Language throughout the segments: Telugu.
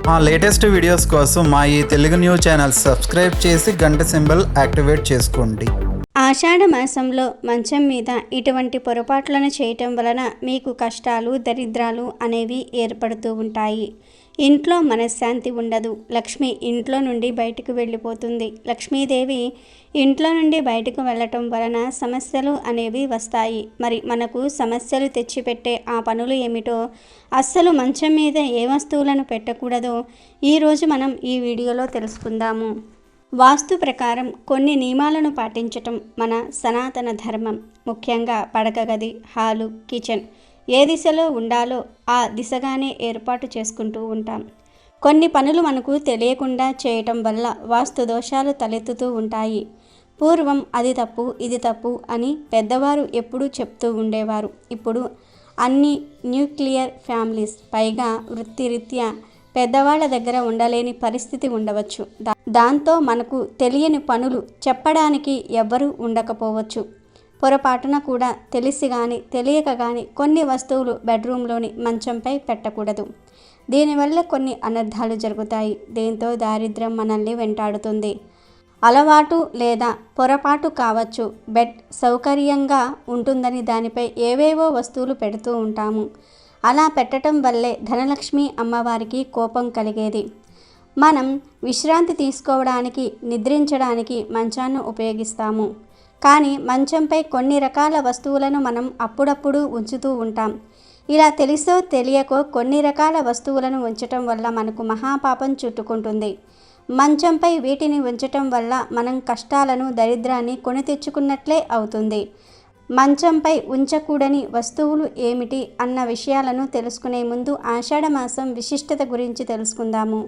మా లేటెస్ట్ వీడియోస్ కోసం మా ఈ తెలుగు న్యూస్ ఛానల్ సబ్స్క్రైబ్ చేసి గంట సింబల్ యాక్టివేట్ చేసుకోండి. ఆషాఢ మాసంలో మంచం మీద ఇటువంటి పొరపాట్లను చేయటం వలన మీకు కష్టాలు, దరిద్రాలు అనేవి ఏర్పడుతూ ఉంటాయి. ఇంట్లో మనశ్శాంతి ఉండదు. లక్ష్మి ఇంట్లో నుండి బయటకు వెళ్ళిపోతుంది. లక్ష్మీదేవి ఇంట్లో నుండి బయటకు వెళ్ళటం వలన సమస్యలు అనేవి వస్తాయి. మరి మనకు సమస్యలు తెచ్చిపెట్టే ఆ పనులు ఏమిటో, అస్సలు మంచం మీద ఏ వస్తువులను పెట్టకూడదో ఈరోజు మనం ఈ వీడియోలో తెలుసుకుందాము. వాస్తు ప్రకారం కొన్ని నియమాలను పాటించటం మన సనాతన ధర్మం. ముఖ్యంగా పడక గది, హాలు, కిచెన్ ఏ దిశలో ఉండాలో ఆ దిశగానే ఏర్పాటు చేసుకుంటూ ఉంటాం. కొన్ని పనులు మనకు తెలియకుండా చేయటం వల్ల వాస్తు దోషాలు తలెత్తుతూ ఉంటాయి. పూర్వం అది తప్పు, ఇది తప్పు అని పెద్దవారు ఎప్పుడూ చెప్తూ ఉండేవారు. ఇప్పుడు అన్ని న్యూక్లియర్ ఫ్యామిలీస్, పైగా వృత్తిరీత్యా పెద్దవాళ్ళ దగ్గర ఉండలేని పరిస్థితి ఉండవచ్చు. దాంతో మనకు తెలియని పనులు చెప్పడానికి ఎవ్వరూ ఉండకపోవచ్చు. పొరపాటున కూడా తెలిసి కానీ తెలియక కానీ కొన్ని వస్తువులు బెడ్రూమ్లోని మంచంపై పెట్టకూడదు. దీనివల్ల కొన్ని అనర్థాలు జరుగుతాయి. దీంతో దారిద్ర్యం మనల్ని వెంటాడుతుంది. అలవాటు లేదా పొరపాటు కావచ్చు. బెడ్ సౌకర్యంగా ఉంటుందని దానిపై ఏవేవో వస్తువులు పెడుతూ ఉంటాము. అలా పెట్టడం వల్లే ధనలక్ష్మి అమ్మవారికి కోపం కలిగేది. మనం విశ్రాంతి తీసుకోవడానికి, నిద్రించడానికి మంచాన్ని ఉపయోగిస్తాము. కానీ మంచంపై కొన్ని రకాల వస్తువులను మనం అప్పుడప్పుడు ఉంచుతూ ఉంటాం. ఇలా తెలిసో తెలియకో కొన్ని రకాల వస్తువులను ఉంచటం వల్ల మనకు మహాపాపం చుట్టుకుంటుంది. మంచంపై వీటిని ఉంచటం వల్ల మనం కష్టాలను, దరిద్రాన్ని కొని తెచ్చుకున్నట్లే అవుతుంది. మంచంపై ఉంచకూడని వస్తువులు ఏమిటి అన్న విషయాలను తెలుసుకునే ముందు ఆషాఢ మాసం విశిష్టత గురించి తెలుసుకుందాము.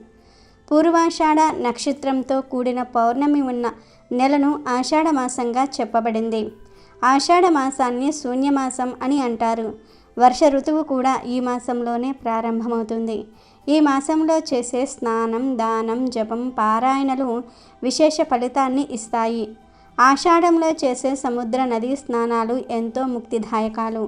పూర్వాషాఢ నక్షత్రంతో కూడిన పౌర్ణమి ఉన్న నెలను ఆషాఢ మాసంగా చెప్పబడింది. ఆషాఢ మాసాన్ని శూన్యమాసం అని అంటారు. వర్ష ఋతువు కూడా ఈ మాసంలోనే ప్రారంభమవుతుంది. ఈ మాసంలో చేసే స్నానం, దానం, జపం, పారాయణలు విశేష ఫలితాన్ని ఇస్తాయి. ఆషాఢంలో చేసే సముద్ర నదీ స్నానాలు ఎంతో ముక్తిదాయకాలు.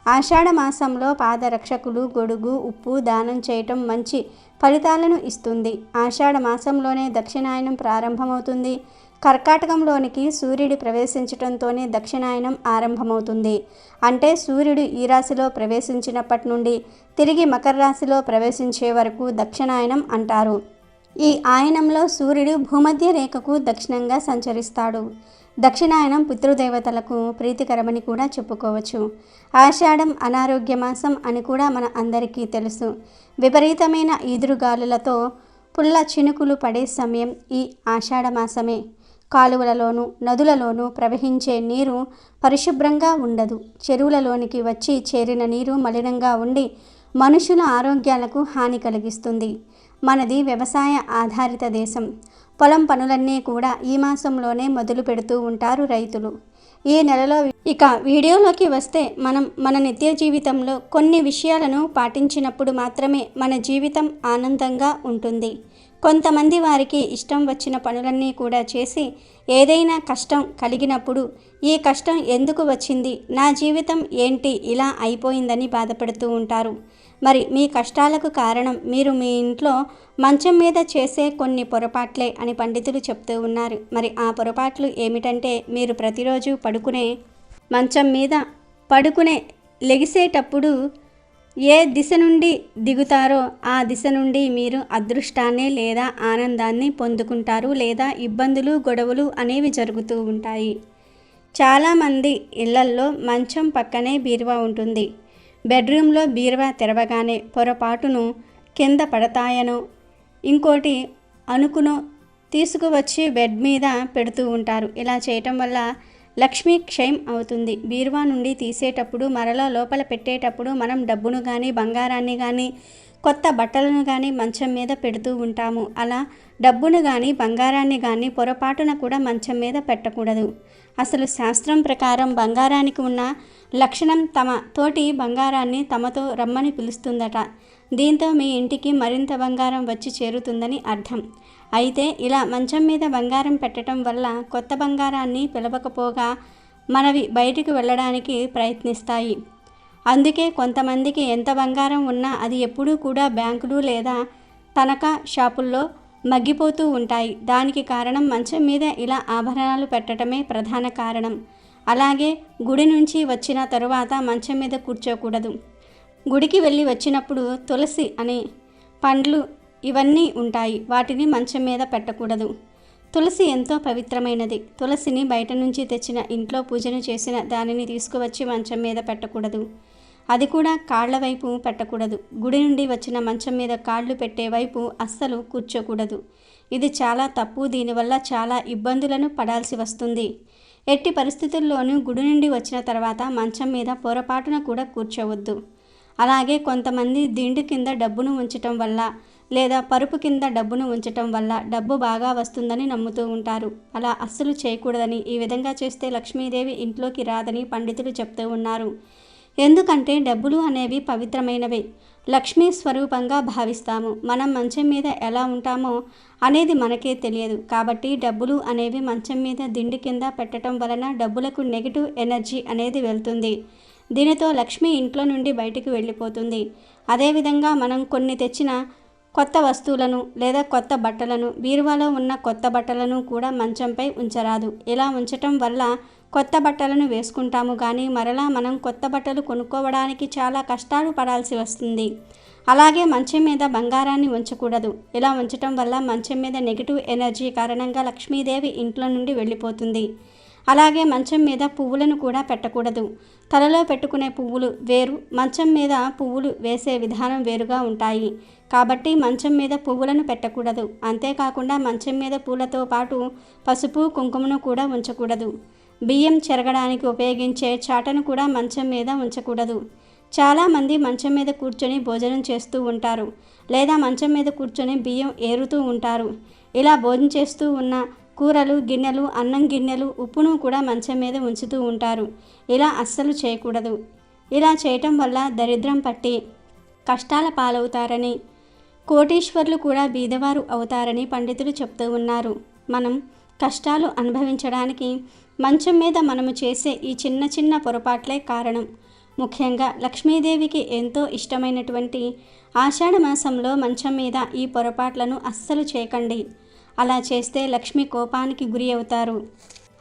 ఆషాఢ మాసంలో పాదరక్షకులు, గొడుగు, ఉప్పు దానం చేయటం మంచి ఫలితాలను ఇస్తుంది. ఆషాఢ మాసంలోనే దక్షిణాయనం ప్రారంభమవుతుంది. కర్కాటకంలోనికి సూర్యుడు ప్రవేశించడంతోనే దక్షిణాయనం ఆరంభమవుతుంది. అంటే సూర్యుడు ఈ రాశిలో ప్రవేశించినప్పటి నుండి తిరిగి మకర రాశిలో ప్రవేశించే వరకు దక్షిణాయనం అంటారు. ఈ ఆయనంలో సూర్యుడు భూమధ్య రేఖకు దక్షిణంగా సంచరిస్తాడు. దక్షిణాయనం పితృదేవతలకు ప్రీతికరమని కూడా చెప్పుకోవచ్చు. ఆషాఢం అనారోగ్య మాసం అని కూడా మన అందరికీ తెలుసు. విపరీతమైన ఈదురుగాలులతో పుల్ల చినుకులు పడే సమయం ఈ ఆషాఢ మాసమే. కాలువలలోనూ నదులలోనూ ప్రవహించే నీరు పరిశుభ్రంగా ఉండదు. చెరువులలోనికి వచ్చి చేరిన నీరు మలినంగా ఉండి మనుషుల ఆరోగ్యాలకు హాని కలిగిస్తుంది. మనది వ్యవసాయ ఆధారిత దేశం. పొలం పనులన్నీ కూడా ఈ మాసంలోనే మొదలు పెడుతూ ఉంటారు రైతులు. ఈ నెలలో ఇక వీడియోలోకి వస్తే మనం మన నిత్య జీవితంలో కొన్ని విషయాలను పాటించినప్పుడు మాత్రమే మన జీవితం ఆనందంగా ఉంటుంది. కొంతమంది వారికి ఇష్టం వచ్చిన పనులన్నీ కూడా చేసి ఏదైనా కష్టం కలిగినప్పుడు ఈ కష్టం ఎందుకు వచ్చింది, నా జీవితం ఏంటి ఇలా అయిపోయిందని బాధపడుతూ ఉంటారు. మరి మీ కష్టాలకు కారణం మీరు మీ ఇంట్లో మంచం మీద చేసే కొన్ని పొరపాట్లే అని పండితులు చెప్తూ ఉన్నారు. మరి ఆ పొరపాట్లు ఏమిటంటే, మీరు ప్రతిరోజు మంచం మీద లెగిసేటప్పుడు ఏ దిశ నుండి దిగుతారో ఆ దిశ నుండి మీరు అదృష్టాన్ని లేదా ఆనందాన్ని పొందుకుంటారు, లేదా ఇబ్బందులు, గొడవలు అనేవి జరుగుతూ ఉంటాయి. చాలామంది ఇళ్లల్లో మంచం పక్కనే బీరువా ఉంటుంది. బెడ్రూమ్లో బీరువా తెరవగానే పొరపాటును కింద పడతాయనో ఇంకోటి అనుకునో తీసుకువచ్చి బెడ్ మీద పెడుతూ ఉంటారు. ఇలా చేయటం వల్ల లక్ష్మీ క్షయం అవుతుంది. బీరువా నుండి తీసేటప్పుడు, మరలా లోపల పెట్టేటప్పుడు మనం డబ్బును కానీ, బంగారాన్ని కానీ, కొత్త బట్టలను కానీ మంచం మీద పెడుతూ ఉంటాము. అలా డబ్బును కానీ, బంగారాన్ని కానీ పొరపాటున కూడా మంచం మీద పెట్టకూడదు. అసలు శాస్త్రం ప్రకారం బంగారానికి ఉన్న లక్షణం తమ తోటి బంగారాన్ని తమతో రమ్మని పిలుస్తుందట. దీంతో మీ ఇంటికి మరింత బంగారం వచ్చి చేరుతుందని అర్థం. అయితే ఇలా మంచం మీద బంగారం పెట్టడం వల్ల కొత్త బంగారాన్ని పిలవకపోగా మనవి బయటికి వెళ్ళడానికి ప్రయత్నిస్తాయి. అందుకే కొంతమందికి ఎంత బంగారం ఉన్నా అది ఎప్పుడూ కూడా బ్యాంకులు లేదా తనఖా షాపుల్లో మగ్గిపోతూ ఉంటాయి. దానికి కారణం మంచం మీద ఇలా ఆభరణాలు పెట్టడమే ప్రధాన కారణం. అలాగే గుడి నుంచి వచ్చిన తరువాత మంచం మీద కూర్చోకూడదు. గుడికి వెళ్ళి వచ్చినప్పుడు తులసి అనే పండ్లు ఇవన్నీ ఉంటాయి, వాటిని మంచం మీద పెట్టకూడదు. తులసి ఎంతో పవిత్రమైనది. తులసిని బయట నుంచి తెచ్చిన, ఇంట్లో పూజను చేసిన దానిని తీసుకువచ్చి మంచం మీద పెట్టకూడదు. అది కూడా కాళ్ల వైపు పెట్టకూడదు. గుడి నుండి వచ్చిన మంచం మీద కాళ్ళు పెట్టే వైపు అస్సలు కూర్చోకూడదు. ఇది చాలా తప్పు. దీనివల్ల చాలా ఇబ్బందులను పడాల్సి వస్తుంది. ఎట్టి పరిస్థితుల్లోనూ గుడి నుండి వచ్చిన తర్వాత మంచం మీద పొరపాటున కూడా కూర్చోవద్దు. అలాగే కొంతమంది దిండు కింద డబ్బును ఉంచటం వల్ల లేదా పరుపు కింద డబ్బును ఉంచటం వల్ల డబ్బు బాగా వస్తుందని నమ్ముతూ ఉంటారు. అలా అస్సలు చేయకూడదని, ఈ విధంగా చేస్తే లక్ష్మీదేవి ఇంట్లోకి రాదని పండితులు చెప్తూ ఉన్నారు. ఎందుకంటే డబ్బులు అనేవి పవిత్రమైనవి, లక్ష్మీ స్వరూపంగా భావిస్తాము. మనం మంచం మీద ఎలా ఉంటామో అనేది మనకే తెలియదు. కాబట్టి డబ్బులు అనేవి మంచం మీద దిండు కింద పెట్టడం వలన డబ్బులకు నెగిటివ్ ఎనర్జీ అనేది వెళ్తుంది. దీనితో లక్ష్మి ఇంట్లో నుండి బయటికి వెళ్ళిపోతుంది. అదేవిధంగా మనం కొన్ని తెచ్చిన కొత్త వస్తువులను లేదా కొత్త బట్టలను, బీరువాలో ఉన్న కొత్త బట్టలను కూడా మంచంపై ఉంచరాదు. ఇలా ఉంచటం వల్ల కొత్త బట్టలను వేసుకుంటాము, కానీ మరలా మనం కొత్త బట్టలు కొనుక్కోవడానికి చాలా కష్టాలు పడాల్సి వస్తుంది. అలాగే మంచం మీద బంగారాన్ని ఉంచకూడదు. ఇలా ఉంచటం వల్ల మంచం మీద నెగిటివ్ ఎనర్జీ కారణంగా లక్ష్మీదేవి ఇంట్లో నుండి వెళ్ళిపోతుంది. అలాగే మంచం మీద పువ్వులను కూడా పెట్టకూడదు. తలలో పెట్టుకునే పువ్వులు వేరు, మంచం మీద పువ్వులు వేసే విధానం వేరుగా ఉంటాయి. కాబట్టి మంచం మీద పువ్వులను పెట్టకూడదు. అంతేకాకుండా మంచం మీద పూలతో పాటు పసుపు, కుంకుమను కూడా ఉంచకూడదు. బియ్యం చెరగడానికి ఉపయోగించే చాటను కూడా మంచం మీద ఉంచకూడదు. చాలామంది మంచం మీద కూర్చొని భోజనం చేస్తూ ఉంటారు, లేదా మంచం మీద కూర్చొని బియ్యం ఏరుతూ ఉంటారు. ఇలా భోజనం చేస్తూ ఉన్న కూరలు గిన్నెలు, అన్నం గిన్నెలు, ఉప్పును కూడా మంచం మీద ఉంచుతూ ఉంటారు. ఇలా అస్సలు చేయకూడదు. ఇలా చేయటం వల్ల దరిద్రం పట్టి కష్టాల పాలవుతారని, కోటీశ్వర్లు కూడా బీదవారు అవుతారని పండితులు చెప్తూ ఉన్నారు. మనం కష్టాలు అనుభవించడానికి మంచం మీద మనము చేసే ఈ చిన్న చిన్న పొరపాట్లే కారణం. ముఖ్యంగా లక్ష్మీదేవికి ఎంతో ఇష్టమైనటువంటి ఆషాఢ మాసంలో మంచం మీద ఈ పొరపాట్లను అస్సలు చేయకండి. అలా చేస్తే లక్ష్మి కోపానికి గురి అవుతారు.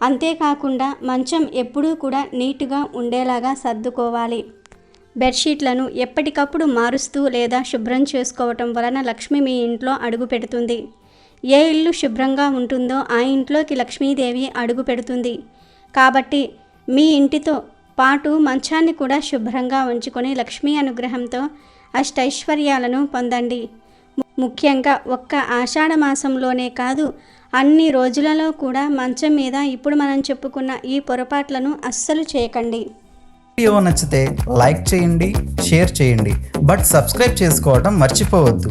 అంతేకాకుండా మంచం ఎప్పుడూ కూడా నీటుగా ఉండేలాగా సర్దుకోవాలి. బెడ్షీట్లను ఎప్పటికప్పుడు మారుస్తూ లేదా శుభ్రం చేసుకోవటం వలన లక్ష్మి మీ ఇంట్లో అడుగు పెడుతుంది. ఏ ఇల్లు శుభ్రంగా ఉంటుందో ఆ ఇంట్లోకి లక్ష్మీదేవి అడుగు పెడుతుంది. కాబట్టి మీ ఇంటితో పాటు మంచాన్ని కూడా శుభ్రంగా ఉంచుకొని లక్ష్మీ అనుగ్రహంతో అష్టైశ్వర్యాలను పొందండి. ముఖ్యంగా ఒక్క ఆషాఢ మాసంలోనే కాదు, అన్ని రోజులలో కూడా మంచం మీద ఇప్పుడు మనం చెప్పుకున్న ఈ పొరపాట్లను అస్సలు చేయకండి. వీడియో నచ్చితే లైక్ చేయండి, షేర్ చేయండి, బట్ సబ్స్క్రైబ్ చేసుకోవడం మర్చిపోవద్దు.